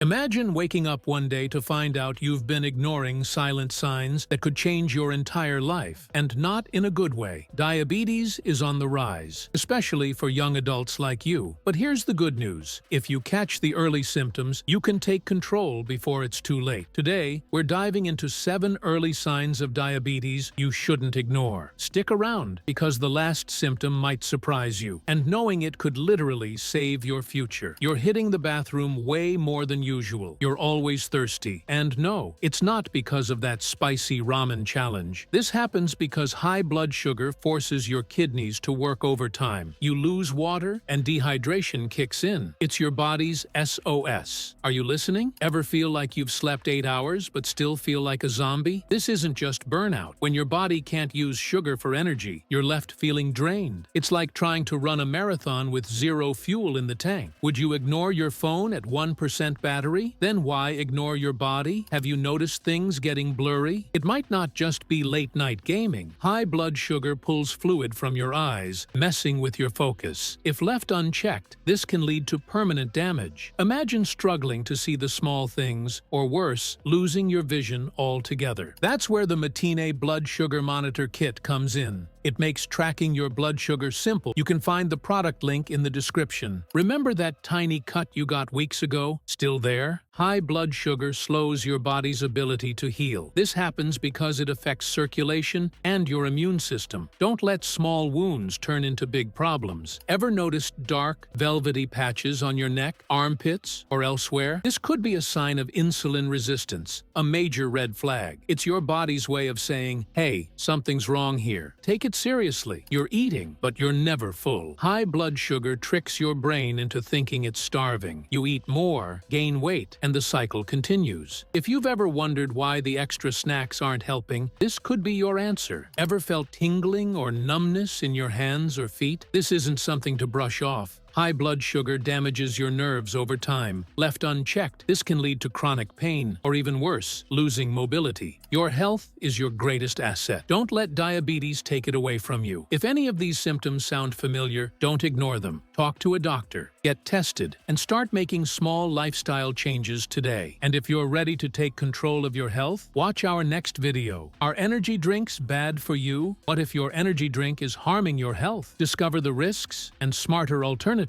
Imagine waking up one day to find out you've been ignoring silent signs that could change your entire life, and not in a good way. Diabetes is on the rise, especially for young adults like you. But here's the good news. If you catch the early symptoms, you can take control before it's too late. Today, we're diving into 7 early signs of diabetes you shouldn't ignore. Stick around, because the last symptom might surprise you, and knowing it could literally save your future. You're hitting the bathroom way more than usual. You're always thirsty. And no, it's not because of that spicy ramen challenge. This happens because high blood sugar forces your kidneys to work overtime. You lose water and dehydration kicks in. It's your body's SOS. Are you listening? Ever feel like you've slept 8 hours but still feel like a zombie? This isn't just burnout. When your body can't use sugar for energy, you're left feeling drained. It's like trying to run a marathon with 0 fuel in the tank. Would you ignore your phone at 1% battery? Then why ignore your body? Have you noticed things getting blurry? It might not just be late-night gaming. High blood sugar pulls fluid from your eyes, messing with your focus. If left unchecked, this can lead to permanent damage. Imagine struggling to see the small things, or worse, losing your vision altogether. That's where the Matine Blood Sugar Monitor Kit comes in. It makes tracking your blood sugar simple. You can find the product link in the description. Remember that tiny cut you got weeks ago? Still there? High blood sugar slows your body's ability to heal. This happens because it affects circulation and your immune system. Don't let small wounds turn into big problems. Ever noticed dark, velvety patches on your neck, armpits, or elsewhere? This could be a sign of insulin resistance, a major red flag. It's your body's way of saying, hey, something's wrong here. Take it seriously. You're eating, but you're never full. High blood sugar tricks your brain into thinking it's starving. You eat more, gain weight, and the cycle continues. If you've ever wondered why the extra snacks aren't helping, this could be your answer. Ever felt tingling or numbness in your hands or feet? This isn't something to brush off. High blood sugar damages your nerves over time. Left unchecked, this can lead to chronic pain, or even worse, losing mobility. Your health is your greatest asset. Don't let diabetes take it away from you. If any of these symptoms sound familiar, don't ignore them. Talk to a doctor, get tested, and start making small lifestyle changes today. And if you're ready to take control of your health, watch our next video. Are energy drinks bad for you? What if your energy drink is harming your health? Discover the risks and smarter alternatives.